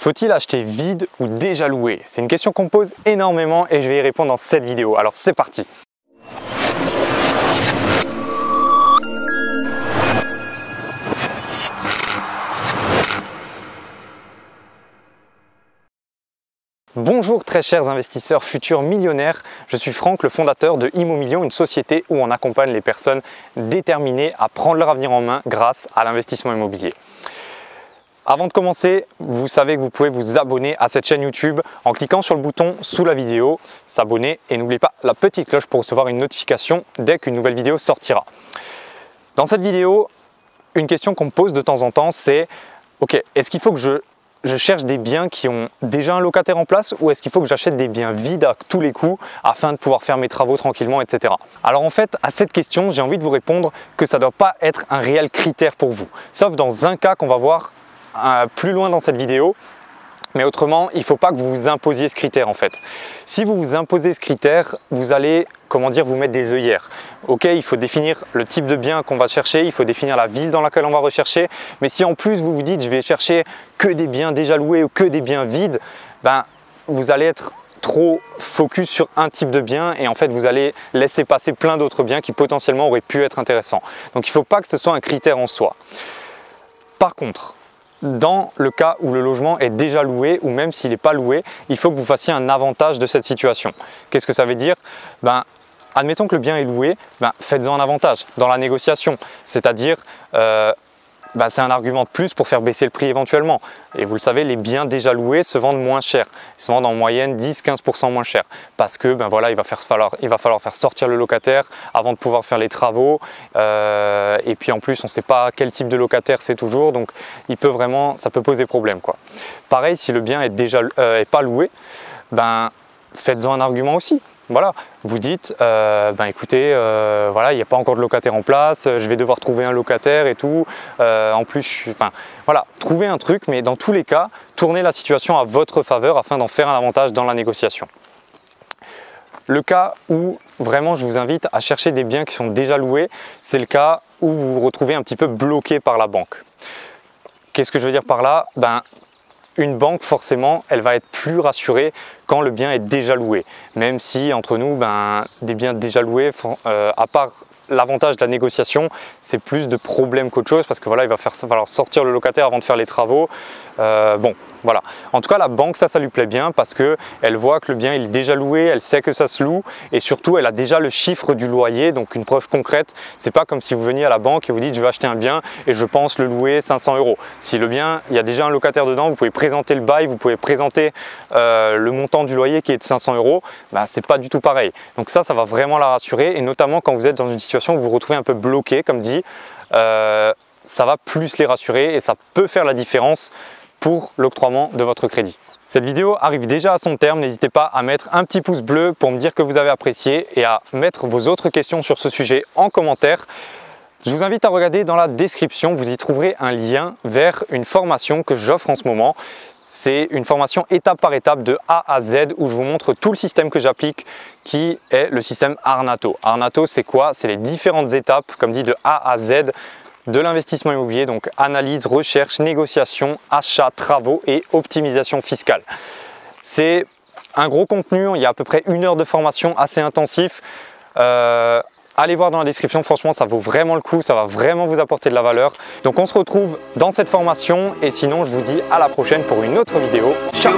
Faut-il acheter vide ou déjà loué? C'est une question qu'on me pose énormément et je vais y répondre dans cette vidéo. Alors c'est parti! Bonjour très chers investisseurs futurs millionnaires, je suis Franck, le fondateur de Immomillion, une société où on accompagne les personnes déterminées à prendre leur avenir en main grâce à l'investissement immobilier. Avant de commencer, vous savez que vous pouvez vous abonner à cette chaîne YouTube en cliquant sur le bouton sous la vidéo, s'abonner et n'oubliez pas la petite cloche pour recevoir une notification dès qu'une nouvelle vidéo sortira. Dans cette vidéo, une question qu'on me pose de temps en temps, c'est ok, est-ce qu'il faut que je cherche des biens qui ont déjà un locataire en place ou est-ce qu'il faut que j'achète des biens vides à tous les coups afin de pouvoir faire mes travaux tranquillement, etc. Alors en fait, à cette question, j'ai envie de vous répondre que ça ne doit pas être un réel critère pour vous. Sauf dans un cas qu'on va voir plus loin dans cette vidéo. Mais autrement, il ne faut pas que vous vous imposiez ce critère en fait. Si vous vous imposez ce critère, vous allez, comment dire, vous mettre des œillères. Ok, il faut définir le type de bien qu'on va chercher, il faut définir la ville dans laquelle on va rechercher. Mais si en plus vous vous dites je vais chercher que des biens déjà loués ou que des biens vides, ben, vous allez être trop focus sur un type de bien et en fait vous allez laisser passer plein d'autres biens qui potentiellement auraient pu être intéressants. Donc il ne faut pas que ce soit un critère en soi. Par contre, dans le cas où le logement est déjà loué ou même s'il n'est pas loué, il faut que vous fassiez un avantage de cette situation. Qu'est-ce que ça veut dire? Admettons que le bien est loué, faites-en un avantage dans la négociation. C'est-à-dire, c'est un argument de plus pour faire baisser le prix éventuellement. Et vous le savez, les biens déjà loués se vendent moins cher. Ils se vendent en moyenne 10-15% moins cher. Parce que il va falloir faire sortir le locataire avant de pouvoir faire les travaux. Et puis en plus, on ne sait pas quel type de locataire c'est toujours. Donc ça peut poser problème, quoi. Pareil, si le bien est pas loué, faites-en un argument aussi. Voilà, vous dites, écoutez, il n'y a pas encore de locataire en place, je vais devoir trouver un locataire et tout. En plus, trouvez un truc, mais dans tous les cas, tournez la situation à votre faveur afin d'en faire un avantage dans la négociation. Le cas où vraiment je vous invite à chercher des biens qui sont déjà loués, c'est le cas où vous vous retrouvez un petit peu bloqué par la banque. Qu'est-ce que je veux dire par là? Une banque, forcément, elle va être plus rassurée quand le bien est déjà loué. Même si, entre nous, des biens déjà loués, à part l'avantage de la négociation, c'est plus de problèmes qu'autre chose parce que il va falloir sortir le locataire avant de faire les travaux. En tout cas, la banque, ça lui plaît bien parce qu'elle voit que le bien il est déjà loué, elle sait que ça se loue et surtout, elle a déjà le chiffre du loyer, donc une preuve concrète. C'est pas comme si vous veniez à la banque et vous dites je veux acheter un bien et je pense le louer 500 €. Si le bien, il y a déjà un locataire dedans, vous pouvez présenter le bail, vous pouvez présenter le montant du loyer qui est de 500 €, c'est pas du tout pareil. Donc ça va vraiment la rassurer et notamment quand vous êtes dans une situation où vous vous retrouvez un peu bloqué, comme dit, ça va plus les rassurer et ça peut faire la différence pour l'octroiement de votre crédit. Cette vidéo arrive déjà à son terme, n'hésitez pas à mettre un petit pouce bleu pour me dire que vous avez apprécié et à mettre vos autres questions sur ce sujet en commentaire. Je vous invite à regarder dans la description, vous y trouverez un lien vers une formation que j'offre en ce moment. C'est une formation étape par étape de A à Z où je vous montre tout le système que j'applique qui est le système Arnato. Arnato, c'est quoi? C'est les différentes étapes, comme dit, de A à Z de l'investissement immobilier, donc analyse, recherche, négociation, achat, travaux et optimisation fiscale. C'est un gros contenu, il y a à peu près 1 heure de formation assez intensif. Allez voir dans la description, franchement ça vaut vraiment le coup, ça va vraiment vous apporter de la valeur. Donc on se retrouve dans cette formation et sinon je vous dis à la prochaine pour une autre vidéo. Ciao!